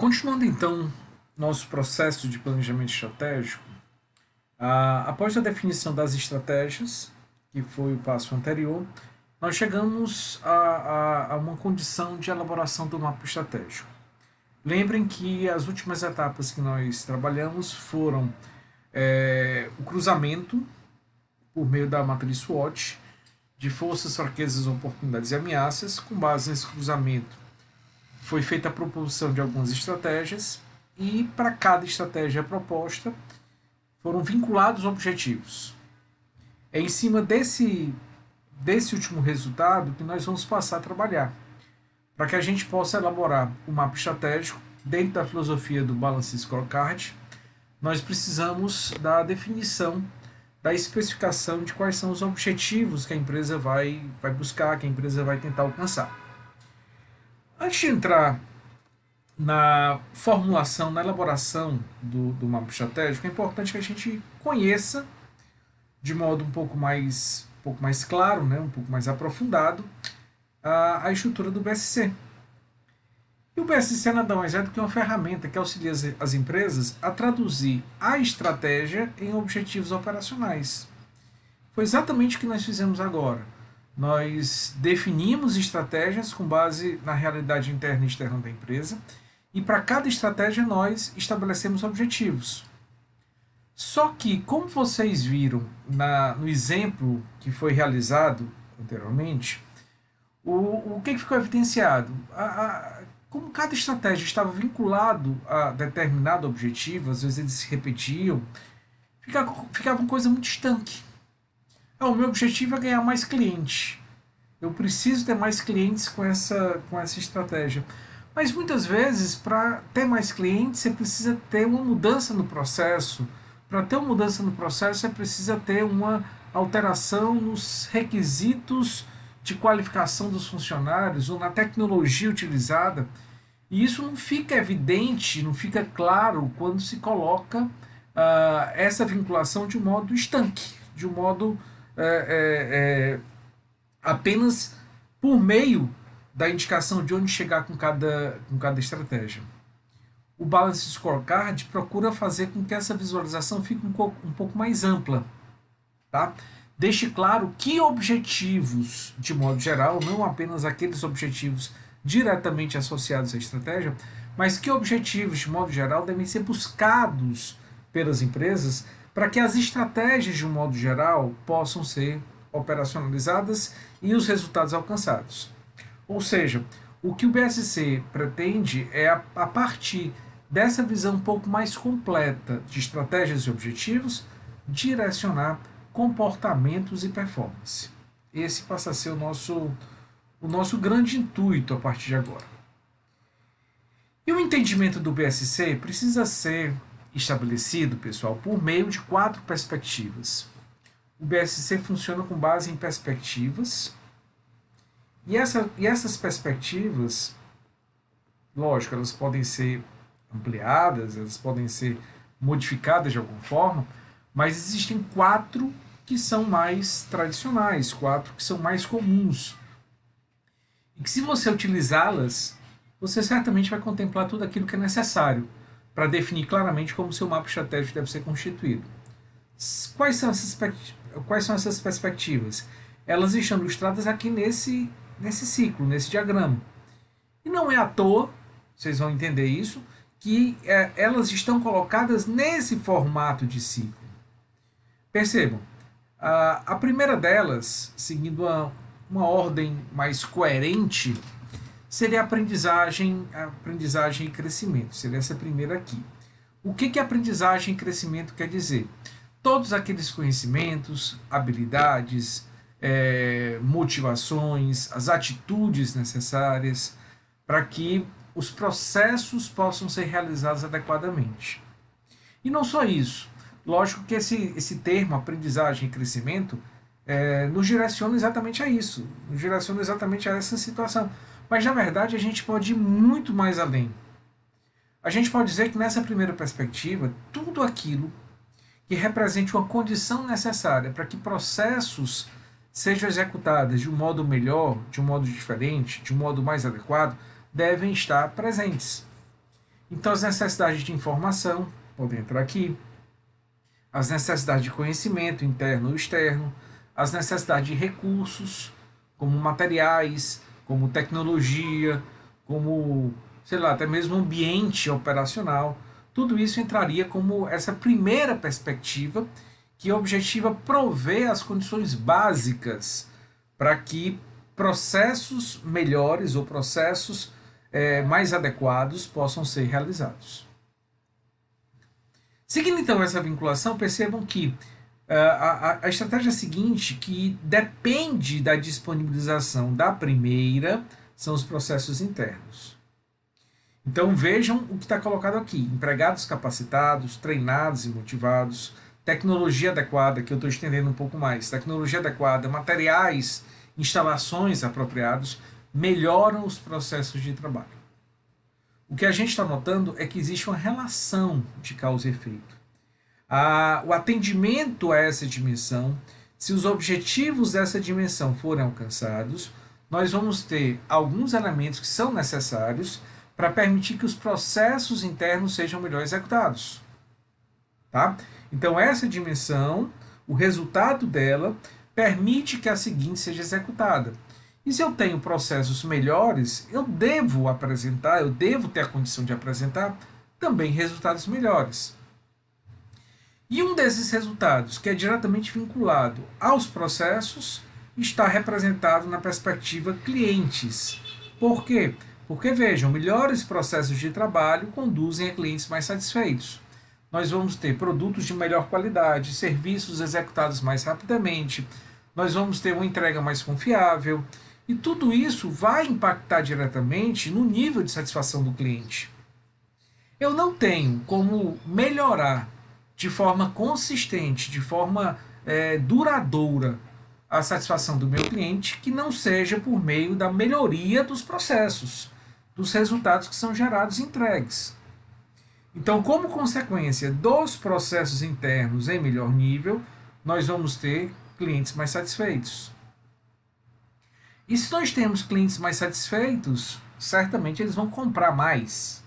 Continuando então nosso processo de planejamento estratégico, após a definição das estratégias, que foi o passo anterior, nós chegamos a uma condição de elaboração do mapa estratégico. Lembrem que as últimas etapas que nós trabalhamos foram o cruzamento, por meio da matriz SWOT, de forças, fraquezas, oportunidades e ameaças. Com base nesse cruzamento, foi feita a proposição de algumas estratégias e para cada estratégia proposta foram vinculados objetivos. É em cima desse último resultado que nós vamos passar a trabalhar, para que a gente possa elaborar o mapa estratégico dentro da filosofia do Balance Scorecard. Nós precisamos da definição, da especificação de quais são os objetivos que a empresa vai buscar, que a empresa vai tentar alcançar. Antes de entrar na formulação, na elaboração do mapa estratégico, é importante que a gente conheça de modo um pouco mais claro, né, um pouco mais aprofundado, a estrutura do BSC. E o BSC nada mais é do que uma ferramenta que auxilia as empresas a traduzir a estratégia em objetivos operacionais. Foi exatamente o que nós fizemos agora. Nós definimos estratégias com base na realidade interna e externa da empresa, e para cada estratégia nós estabelecemos objetivos. Só que, como vocês viram no exemplo que foi realizado anteriormente, o que ficou evidenciado? Como cada estratégia estava vinculado a determinado objetivo, às vezes eles se repetiam, ficava uma coisa muito estanque. O meu objetivo é ganhar mais clientes. Eu preciso ter mais clientes com essa estratégia. Mas muitas vezes, para ter mais clientes, você precisa ter uma mudança no processo. Para ter uma mudança no processo, você precisa ter uma alteração nos requisitos de qualificação dos funcionários ou na tecnologia utilizada. E isso não fica evidente, não fica claro quando se coloca essa vinculação de um modo estanque, de um modo apenas por meio da indicação de onde chegar com cada estratégia. O Balance Scorecard procura fazer com que essa visualização fique um pouco mais ampla. Tá? Deixe claro que objetivos, de modo geral, não apenas aqueles objetivos diretamente associados à estratégia, mas que objetivos, de modo geral, devem ser buscados pelas empresas para que as estratégias, de um modo geral, possam ser operacionalizadas e os resultados alcançados. Ou seja, o que o BSC pretende é, a partir dessa visão um pouco mais completa de estratégias e objetivos, direcionar comportamentos e performance. Esse passa a ser o nosso grande intuito a partir de agora. E o entendimento do BSC precisa ser estabelecido, pessoal, por meio de 4 perspectivas. O BSC funciona com base em perspectivas, e essas perspectivas, lógico, elas podem ser ampliadas, elas podem ser modificadas de alguma forma, mas existem 4 que são mais tradicionais, 4 que são mais comuns. E que, se você utilizá-las, você certamente vai contemplar tudo aquilo que é necessário para definir claramente como seu mapa estratégico deve ser constituído. Quais são essas perspectivas? Elas estão ilustradas aqui nesse ciclo, nesse diagrama. E não é à toa, vocês vão entender isso, que elas estão colocadas nesse formato de ciclo. Percebam, a primeira delas, seguindo uma ordem mais coerente, seria aprendizagem e crescimento. Seria essa primeira aqui. O que aprendizagem e crescimento quer dizer? Todos aqueles conhecimentos, habilidades, motivações, as atitudes necessárias para que os processos possam ser realizados adequadamente. E não só isso. Lógico que esse termo, aprendizagem e crescimento, nos direciona exatamente a isso, nos direciona exatamente a essa situação. Mas, na verdade, a gente pode ir muito mais além. A gente pode dizer que, nessa primeira perspectiva, tudo aquilo que represente uma condição necessária para que processos sejam executados de um modo melhor, de um modo diferente, de um modo mais adequado, devem estar presentes. Então, as necessidades de informação podem entrar aqui, as necessidades de conhecimento interno ou externo, as necessidades de recursos, como materiais, como tecnologia, como, sei lá, até mesmo ambiente operacional. Tudo isso entraria como essa primeira perspectiva que objetiva prover as condições básicas para que processos melhores ou processos mais adequados possam ser realizados. Seguindo então essa vinculação, percebam que a estratégia seguinte, que depende da disponibilização da primeira, são os processos internos. Então vejam o que está colocado aqui: empregados capacitados, treinados e motivados, tecnologia adequada, que eu estou estendendo um pouco mais, tecnologia adequada, materiais, instalações apropriados, melhoram os processos de trabalho. O que a gente está notando é que existe uma relação de causa e efeito. O atendimento a essa dimensão, se os objetivos dessa dimensão forem alcançados, nós vamos ter alguns elementos que são necessários para permitir que os processos internos sejam melhor executados. Tá? Então, essa dimensão, o resultado dela, permite que a seguinte seja executada. E se eu tenho processos melhores, eu devo apresentar, eu devo ter a condição de apresentar também resultados melhores. E um desses resultados, que é diretamente vinculado aos processos, está representado na perspectiva clientes. Por quê? Porque, vejam, melhores processos de trabalho conduzem a clientes mais satisfeitos. Nós vamos ter produtos de melhor qualidade, serviços executados mais rapidamente, nós vamos ter uma entrega mais confiável, e tudo isso vai impactar diretamente no nível de satisfação do cliente. Eu não tenho como melhorar de forma consistente, de forma duradoura, a satisfação do meu cliente que não seja por meio da melhoria dos processos, dos resultados que são gerados e entregues. Então, como consequência dos processos internos em melhor nível, nós vamos ter clientes mais satisfeitos. E se nós temos clientes mais satisfeitos, certamente eles vão comprar mais.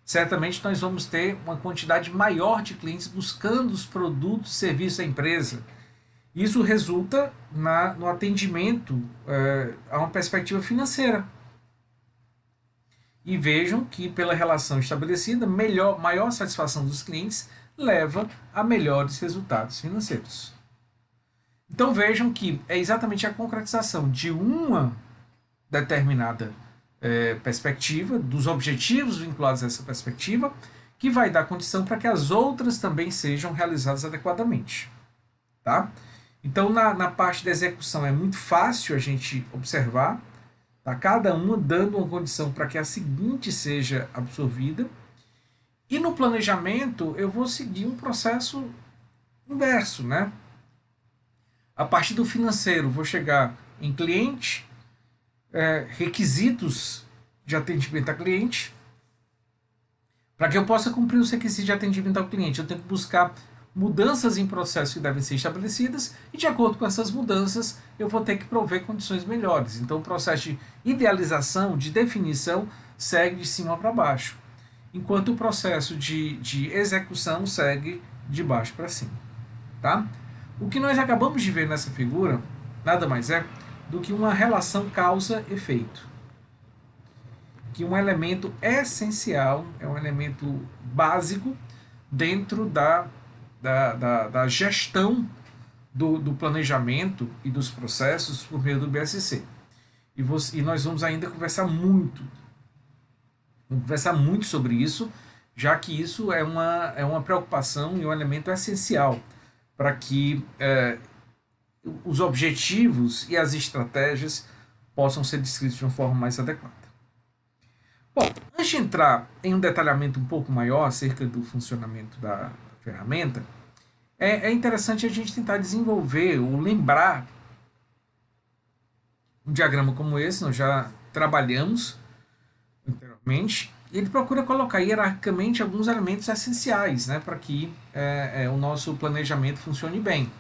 Certamente nós vamos ter uma quantidade maior de clientes buscando os produtos e serviços da empresa. Isso resulta no atendimento a uma perspectiva financeira. E vejam que, pela relação estabelecida, maior satisfação dos clientes leva a melhores resultados financeiros. Então vejam que é exatamente a concretização de uma determinada perspectiva, dos objetivos vinculados a essa perspectiva, que vai dar condição para que as outras também sejam realizadas adequadamente. Tá? Então, na parte da execução é muito fácil a gente observar, tá? Cada uma dando uma condição para que a seguinte seja absorvida. E no planejamento eu vou seguir um processo inverso, né? A partir do financeiro, vou chegar em cliente, requisitos de atendimento a cliente. Para que eu possa cumprir os requisitos de atendimento ao cliente, eu tenho que buscar mudanças em processos que devem ser estabelecidas e, de acordo com essas mudanças, eu vou ter que prover condições melhores. Então, o processo de idealização, de definição, segue de cima para baixo, enquanto o processo de execução segue de baixo para cima. Tá? O que nós acabamos de ver nessa figura nada mais é do que uma relação causa-efeito, que um elemento essencial, é um elemento básico dentro da gestão do planejamento e dos processos por meio do BSC. E nós vamos ainda conversar muito sobre isso, já que isso é uma preocupação e um elemento essencial para que os objetivos e as estratégias possam ser descritos de uma forma mais adequada. Bom, antes de entrar em um detalhamento um pouco maior acerca do funcionamento da ferramenta, é interessante a gente tentar desenvolver ou lembrar um diagrama como esse. Nós já trabalhamos anteriormente. Ele procura colocar hierarquicamente alguns elementos essenciais, né, para que o nosso planejamento funcione bem.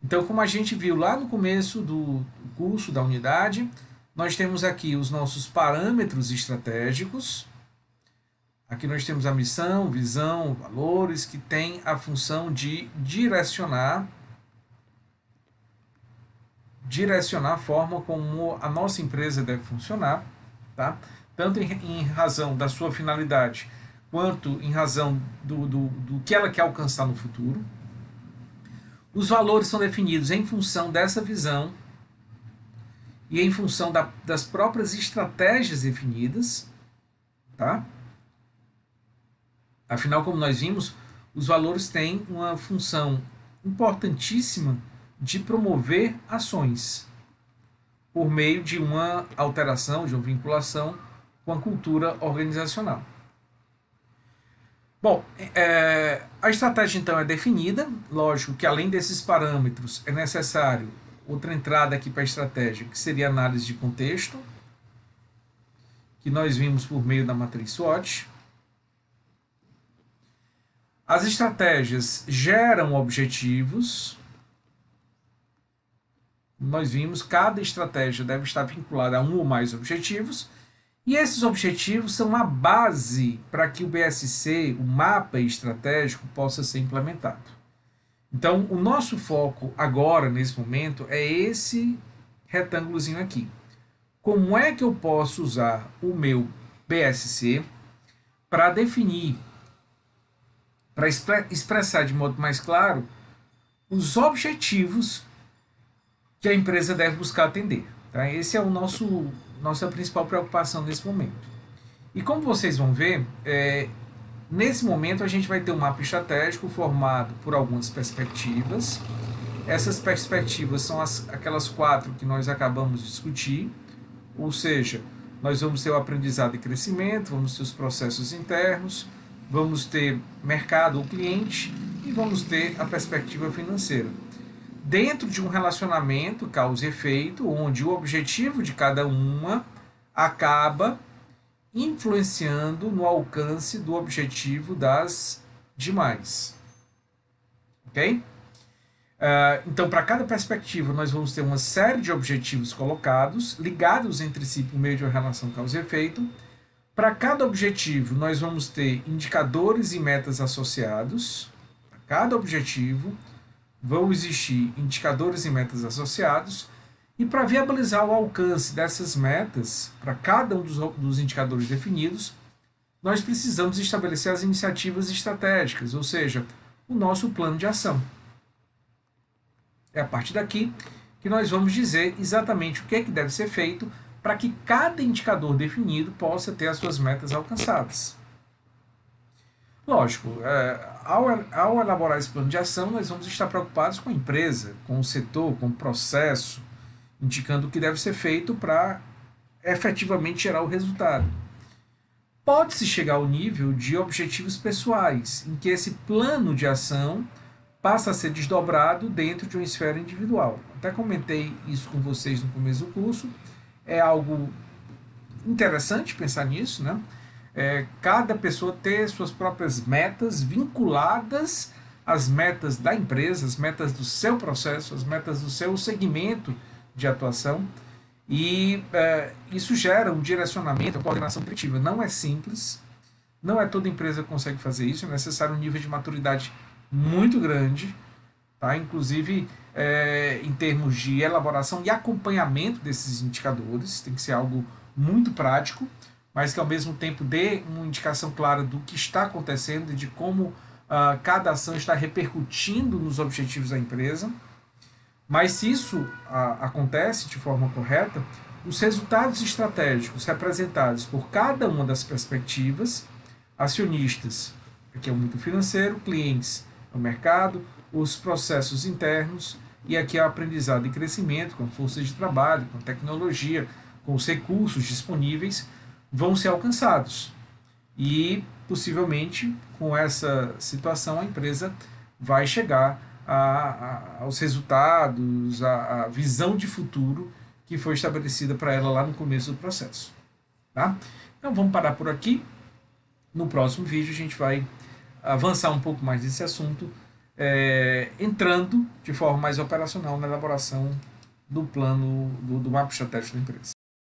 Então, como a gente viu lá no começo do curso da unidade, nós temos aqui os nossos parâmetros estratégicos, Aqui nós temos a missão, visão, valores, que tem a função de direcionar a forma como a nossa empresa deve funcionar, tá? Tanto em razão da sua finalidade, quanto em razão do que ela quer alcançar no futuro. Os valores são definidos em função dessa visão e em função das próprias estratégias definidas, tá? Afinal, como nós vimos, os valores têm uma função importantíssima de promover ações por meio de uma alteração, de uma vinculação com a cultura organizacional. Bom, a estratégia então é definida. Lógico que além desses parâmetros é necessário outra entrada aqui para a estratégia, que seria a análise de contexto, que nós vimos por meio da matriz SWOT. As estratégias geram objetivos. Nós vimos que cada estratégia deve estar vinculada a um ou mais objetivos. E esses objetivos são a base para que o BSC, o mapa estratégico, possa ser implementado. Então, o nosso foco agora, nesse momento, é esse retângulozinho aqui. Como é que eu posso usar o meu BSC para definir, para expressar de modo mais claro, os objetivos que a empresa deve buscar atender. Tá? Esse é o nossa principal preocupação nesse momento. E como vocês vão ver, nesse momento a gente vai ter um mapa estratégico formado por algumas perspectivas. Essas perspectivas são aquelas 4 que nós acabamos de discutir, ou seja, nós vamos ter o aprendizado e crescimento, vamos ter os processos internos, vamos ter mercado ou cliente e vamos ter a perspectiva financeira. Dentro de um relacionamento causa e efeito, onde o objetivo de cada uma acaba influenciando no alcance do objetivo das demais. Ok? Então, para cada perspectiva, nós vamos ter uma série de objetivos colocados, ligados entre si por meio de uma relação causa e efeito. Para cada objetivo, nós vamos ter indicadores e metas associados. Para cada objetivo, vão existir indicadores e metas associados. E para viabilizar o alcance dessas metas, para cada um dos indicadores definidos, nós precisamos estabelecer as iniciativas estratégicas, ou seja, o nosso plano de ação. É a partir daqui que nós vamos dizer exatamente o que é que deve ser feito para que cada indicador definido possa ter as suas metas alcançadas. Lógico, ao elaborar esse plano de ação, nós vamos estar preocupados com a empresa, com o setor, com o processo, indicando o que deve ser feito para efetivamente gerar o resultado. Pode-se chegar ao nível de objetivos pessoais, em que esse plano de ação passa a ser desdobrado dentro de uma esfera individual. Até comentei isso com vocês no começo do curso. É algo interessante pensar nisso, né? Cada pessoa ter suas próprias metas vinculadas às metas da empresa, às metas do seu processo, às metas do seu segmento de atuação. E isso gera um direcionamento, uma coordenação objetiva. Não é simples, não é toda empresa que consegue fazer isso, é necessário um nível de maturidade muito grande, tá? Inclusive em termos de elaboração e acompanhamento desses indicadores, tem que ser algo muito prático, mas que ao mesmo tempo dê uma indicação clara do que está acontecendo e de como cada ação está repercutindo nos objetivos da empresa. Mas se isso acontece de forma correta, os resultados estratégicos representados por cada uma das perspectivas, acionistas, aqui é o mundo financeiro, clientes, o mercado, os processos internos, e aqui é o aprendizado e crescimento, com força de trabalho, com tecnologia, com os recursos disponíveis, vão ser alcançados. E, possivelmente, com essa situação, a empresa vai chegar aos resultados, à visão de futuro que foi estabelecida para ela lá no começo do processo. Tá? Então, vamos parar por aqui. No próximo vídeo, a gente vai avançar um pouco mais nesse assunto, entrando de forma mais operacional na elaboração do plano do mapa estratégico da empresa.